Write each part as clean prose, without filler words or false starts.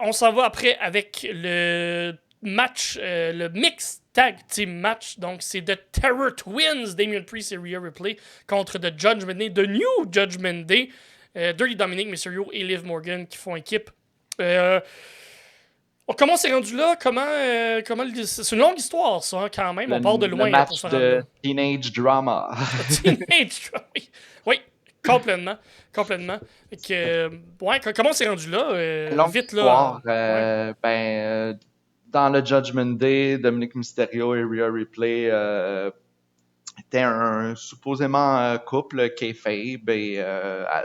On s'en va après avec le match, le Mixed Tag Team match. Donc, c'est The Terror Twins, Damian Priest et Rhea Ripley, contre The Judgment Day, The New Judgment Day, Dirty Dominic Mysterio et Liv Morgan qui font équipe. Comment c'est rendu là? C'est une longue histoire, ça, quand même. On part de loin le match pour se rendre de là. Teenage Drama. Teenage Drama, oui. Complètement. Comment c'est rendu là? Longue Vite, histoire. là. Dans le Judgment Day, Dominic Mysterio et Rhea Ripley étaient supposément un couple kayfabe et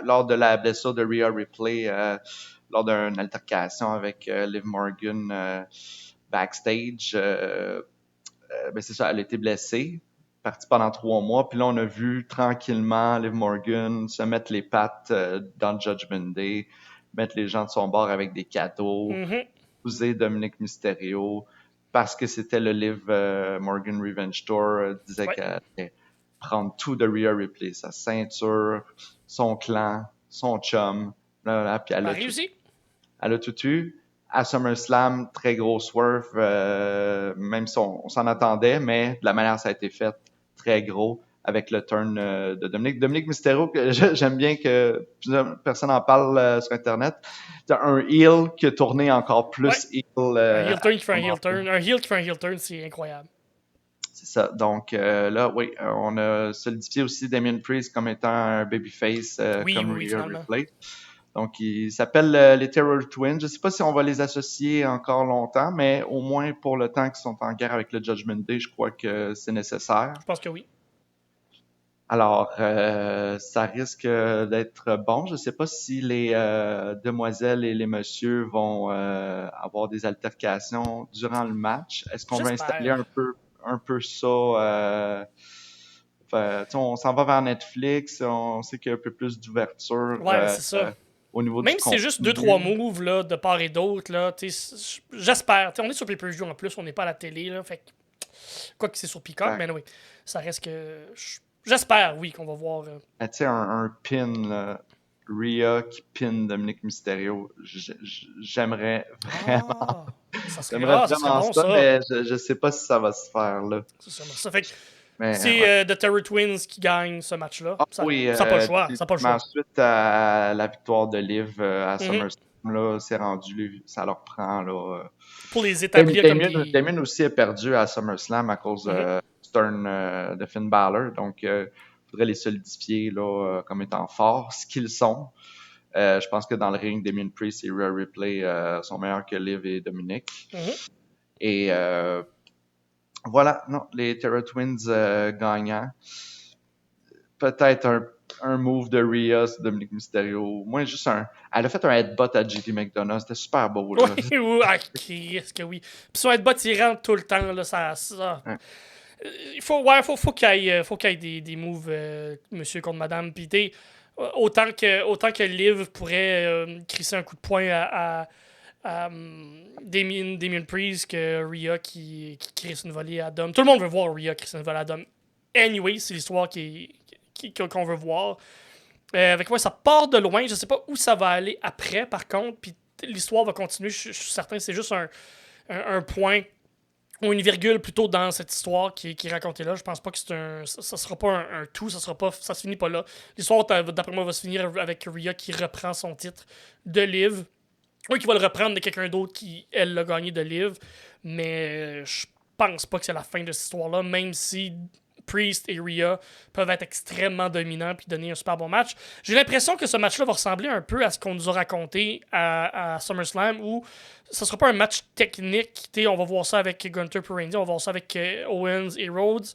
lors de la blessure de Rhea Ripley, lors d'une altercation avec Liv Morgan backstage, c'est ça, elle a été blessée, partie pendant 3 mois, puis là on a vu tranquillement Liv Morgan se mettre les pattes dans le Judgment Day, mettre les gens de son bord avec des cadeaux, épouser Dominic Mysterio, parce que c'était le Liv Morgan Revenge Tour, disait qu'elle allait prendre tout de Rhea Ripley, sa ceinture, son clan, son chum, puis elle a tout eu. À SummerSlam, très gros swerve, même si on s'en attendait, mais de la manière ça a été fait, très gros, avec le turn de Dominic. Dominic Mysterio, que j'aime bien que plusieurs personnes en parlent sur Internet. C'est un heel qui a tourné encore plus heel. Un heel turn qui fait un heel turn. Un heel qui fait un heel turn, c'est incroyable. C'est ça. Donc là, oui, on a solidifié aussi Damian Priest comme étant un babyface comme Rhea Ripley. Donc, ils s'appellent les Terror Twins. Je ne sais pas si on va les associer encore longtemps, mais au moins pour le temps qu'ils sont en guerre avec le Judgment Day, je crois que c'est nécessaire. Je pense que oui. Alors, ça risque d'être bon. Je ne sais pas si les demoiselles et les messieurs vont avoir des altercations durant le match. Est-ce qu'on va installer un peu ça? On s'en va vers Netflix. On sait qu'il y a un peu plus d'ouverture. Ouais, c'est ça. Au niveau même du si c'est juste 2-3 moves là, de part et d'autre, là, j'espère. On est sur pay-per-view en plus, on n'est pas à la télé. Là, fait quoi que c'est sur Peacock, mais oui, ça reste que. J'espère, oui, qu'on va voir. Tu sais, un pin, là, Rhea qui pin Dominic Mysterio, j'aimerais vraiment. Ça serait, J'aimerais ça serait vraiment bon, ça, mais je sais pas si ça va se faire là. Ça fait que c'est The Terror Twins qui gagne ce match-là. Ça n'a pas le choix. Ensuite, à la victoire de Liv à SummerSlam, là, c'est rendu, ça leur prend là. Pour les établir Damien aussi est perdu à SummerSlam à cause de Stern de Finn Balor, donc il faudrait les solidifier là comme étant forts, ce qu'ils sont. Je pense que dans le ring, Damian Priest et Rhea Ripley sont meilleurs que Liv et Dominic. Et voilà, non, les Terror Twins gagnants. Peut-être un move de Rhea, Dominic Mysterio. Moi, juste elle a fait un headbutt à JD McDonough. C'était super beau, là. Oui, est-ce que oui. Puis son headbutt, il rentre tout le temps, là, ça. Ouais. Il faut qu'il y ait des moves, monsieur contre madame. Puis autant que Liv pourrait crisser un coup de poing à Damian Priest que Rhea qui crisse une volée à Dom. Tout le monde veut voir Rhea crisser une volée à Dom. Anyway, c'est l'histoire qu'on veut voir. Avec moi, ça part de loin. Je sais pas où ça va aller après, par contre. Puis l'histoire va continuer. Je suis certain que c'est juste un point ou une virgule plutôt dans cette histoire qui est racontée là. Je pense pas que ça sera pas un tout. Ça se finit pas là. L'histoire, d'après moi, va se finir avec Rhea qui reprend son titre de Liv. Oui, qui va le reprendre de quelqu'un d'autre qui, elle, l'a gagné de Liv. Mais je pense pas que c'est la fin de cette histoire-là, même si Priest et Rhea peuvent être extrêmement dominants puis donner un super bon match. J'ai l'impression que ce match-là va ressembler un peu à ce qu'on nous a raconté à SummerSlam, où ce sera pas un match technique. On va voir ça avec Gunther et Randy, on va voir ça avec Owens et Rhodes.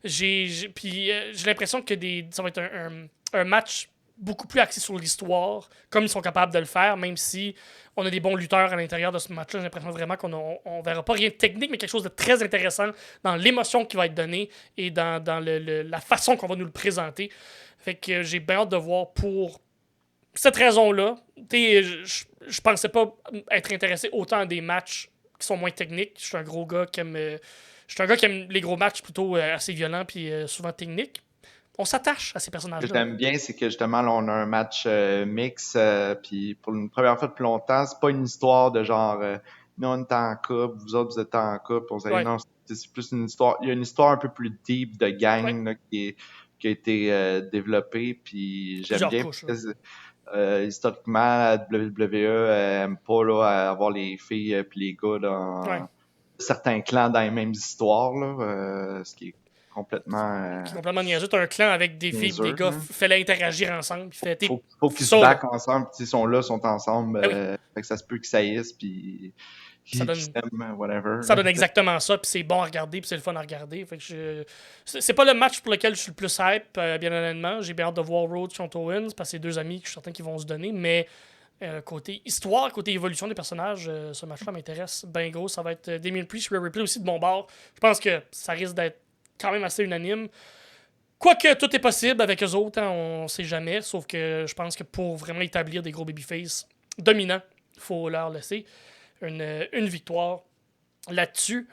J'ai l'impression que ça va être un match beaucoup plus axé sur l'histoire, comme ils sont capables de le faire, même si on a des bons lutteurs à l'intérieur de ce match-là. J'ai l'impression vraiment qu'on ne verra pas rien de technique, mais quelque chose de très intéressant dans l'émotion qui va être donnée et dans la façon qu'on va nous le présenter. Fait que j'ai bien hâte de voir pour cette raison-là. Je pensais pas être intéressé autant à des matchs qui sont moins techniques. Je suis un gros gars qui aime... je suis un gars qui aime les gros matchs plutôt assez violents puis souvent techniques. on s'attache à ces Ce que personnages-là. j'aime bien, c'est que justement, là, on a un match mix, puis pour une première fois depuis longtemps, c'est pas une histoire de genre, nous on est en couple, vous autres vous êtes en couple, on s'est dit, Ouais, non, c'est plus une histoire, il y a une histoire un peu plus deep de ouais, gang là, qui a été développée, puis j'aime plusieurs bien couches. Là. parce que historiquement, la WWE aime pas là, avoir les filles puis les gars Ouais. dans certains clans dans les mêmes histoires, là, ce qui est complètement Qui est complètement niaiseux. T'as un clan avec des filles et des niaiseux, gars, là. fallait interagir ensemble. Puis fait, t'es Faut qu'ils se ça, là. backent ensemble, puis s'ils sont là, ils sont ensemble, Ben oui, fait que ça se peut qu'ils saillissent, puis ça qu'ils donne, s'aiment, whatever, ça là. donne exactement ça, puis c'est bon à regarder, puis c'est le fun à regarder. Fait que c'est pas le match pour lequel je suis le plus hype, bien honnêtement. J'ai bien hâte de voir Rhodes contre Owens, parce que c'est deux amis que je suis certain qu'ils vont se donner, mais côté histoire, côté évolution des personnages, ce match-là m'intéresse bien gros. Ça va être Damien Priest, Rhea Ripley aussi de mon bord. Je pense que ça risque d'être quand même assez unanime. Quoique tout est possible avec eux autres, hein, on sait jamais. Sauf que je pense que pour vraiment établir des gros babyface dominants, il faut leur laisser une victoire là-dessus.